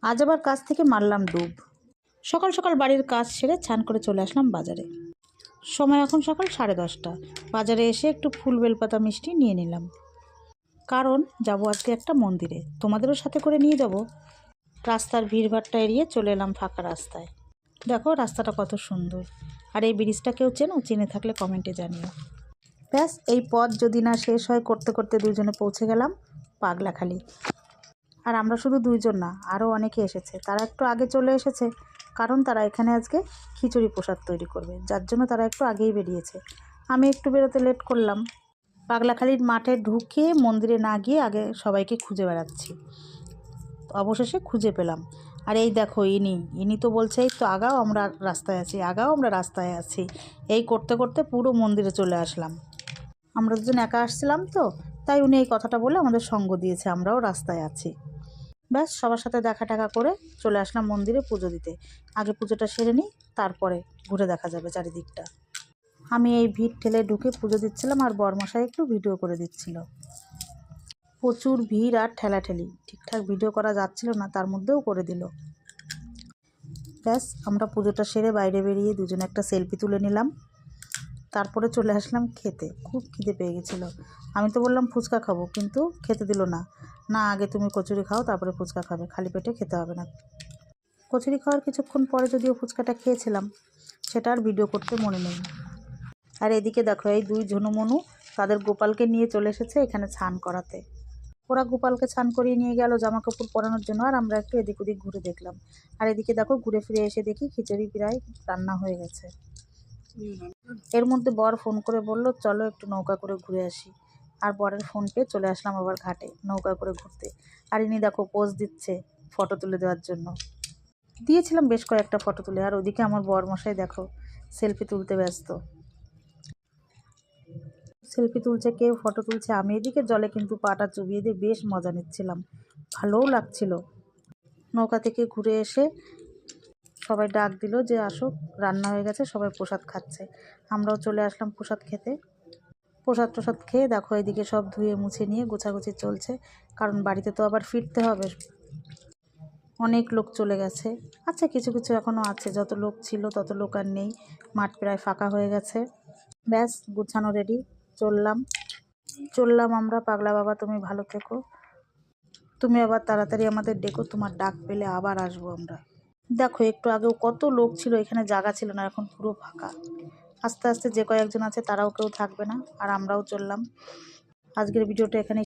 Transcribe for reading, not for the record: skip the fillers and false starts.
আজ আবার কাজ থেকে মারলাম ডুব। সকাল সকাল বাড়ির কাজ সেরে ছান করে চলে আসলাম বাজারে। সময় এখন সকাল 10:30। বাজারে এসে একটু ফুল বেলপাতা মিষ্টি নিয়ে নিলাম, কারণ যাব আজকে একটা মন্দিরে, তোমাদেরও সাথে করে নিয়ে যাব। রাস্তার ভিড়ভাট্টা এড়িয়ে চলে এলাম ফাঁকা রাস্তায়। দেখো রাস্তাটা কত সুন্দর, আর এই ব্রিজটা কেউ চেনো? চিনে থাকলে কমেন্টে জানিও। ব্যাস, এই পথ যদি না শেষ হয় করতে করতে দুজনে পৌঁছে গেলাম পাগলাখালি। আর আমরা শুধু দুইজন না, আরও অনেকে এসেছে। তারা একটু আগে চলে এসেছে, কারণ তারা এখানে আজকে খিচুড়ি প্রসাদ তৈরি করবে, যার জন্য তারা একটু আগেই বেরিয়েছে। আমি একটু বেরোতে লেট করলাম। পাগলাখালির মাঠে ঢুকে মন্দিরে না গিয়ে আগে সবাইকে খুঁজে বেড়াচ্ছি। অবশেষে খুঁজে পেলাম। আর এই দেখো ইনি তো বলছে এই তো আগাও আমরা রাস্তায় আছি, আগাও আমরা রাস্তায় আছি। এই করতে করতে পুরো মন্দিরে চলে আসলাম। আমরা দুজন একা আসছিলাম তো, তাই উনি এই কথাটা বলে আমাদের সঙ্গ দিয়েছে, আমরাও রাস্তায় আছি। ব্যাস, সবার সাথে দেখা টাকা করে চলে আসলাম মন্দিরে পুজো দিতে। আগে পুজোটা সেরে নিই, তারপরে ঘুরে দেখা যাবে চারিদিকটা। আমি এই ভিড় ঠেলে ঢুকে পুজো দিচ্ছিলাম, আর বরমশাই একটু ভিডিও করে দিচ্ছিল। প্রচুর ভিড় আর ঠেলাঠেলি, ঠিকঠাক ভিডিও করা যাচ্ছিল না, তার মধ্যেও করে দিল। ব্যাস, আমরা পুজোটা সেরে বাইরে বেরিয়ে দুজনে একটা সেলফি তুলে নিলাম। তারপরে চলে আসলাম খেতে। খুব খিদে পেয়ে গেছিলো। আমি তো বললাম ফুচকা খাবো, কিন্তু খেতে দিল না। না, আগে তুমি কচুরি খাও, তারপরে ফুচকা খাবে, খালি পেটে খেতে হবে না। কচুরি খাওয়ার কিছুক্ষণ পরে যদিও ফুচকাটা খেয়েছিলাম, সেটা আর ভিডিও করতে মনে নেই। আর এদিকে দেখো এই দুই ঝুনুমুনু তাদের গোপালকে নিয়ে চলে এসেছে এখানে ছান করাতে। ওরা গোপালকে ছান করিয়ে নিয়ে গেল জামা কাপড় পরানোর জন্য, আর আমরা একটু এদিক ওদিক ঘুরে দেখলাম। আর এদিকে দেখো ঘুরে ফিরে এসে দেখি খিচুড়ি প্রায় রান্না হয়ে গেছে। এর মধ্যে বর ফোন করে বলল চলো একটু নৌকা করে ঘুরে আসি। আর বরের ফোন পেয়ে চলে আসলাম আবার ঘাটে নৌকা করে ঘুরতে। আর ইনি দেখো পোজ দিচ্ছে ফটো তুলে দেওয়ার জন্য। দিয়েছিলাম বেশ কয়েকটা ফটো তুলে। আর ওদিকে আমার বর মশাই দেখো সেলফি তুলতে ব্যস্ত। সেলফি তুলছে, কেউ ফটো তুলছে। আমি এদিকে জলে কিন্তু পাটা চুবিয়ে দিয়ে বেশ মজা নিচ্ছিলাম, ভালোও লাগছিল। নৌকা থেকে ঘুরে এসে সবাই ডাক দিল যে আসো, রান্না হয়ে গেছে, সবাই প্রসাদ খাচ্ছে। আমরাও চলে আসলাম প্রসাদ খেতে। প্রসাদ টসাদ খেয়ে দেখো এদিকে সব ধুয়ে মুছে নিয়ে গোছাগুছি চলছে, কারণ বাড়িতে তো আবার ফিরতে হবে। অনেক লোক চলে গেছে, আচ্ছা কিছু কিছু এখনও আছে। যত লোক ছিল তত লোক আর নেই, মাঠ প্রায় ফাঁকা হয়ে গেছে। ব্যাস, গুছানো রেডি, চললাম আমরা। পাগলা বাবা তুমি ভালো থেকো, তুমি আবার তাড়াতাড়ি আমাদের ডেকো, তোমার ডাক পেলে আবার আসবো আমরা। দেখো একটু আগেও কত লোক ছিল, এখানে জায়গা ছিল না, এখন পুরো ফাঁকা। আস্তে আস্তে যে কয়েকজন আছে তারাও কেউ থাকবে না, আর আমরাও চললাম। আজকের ভিডিওটা এখানে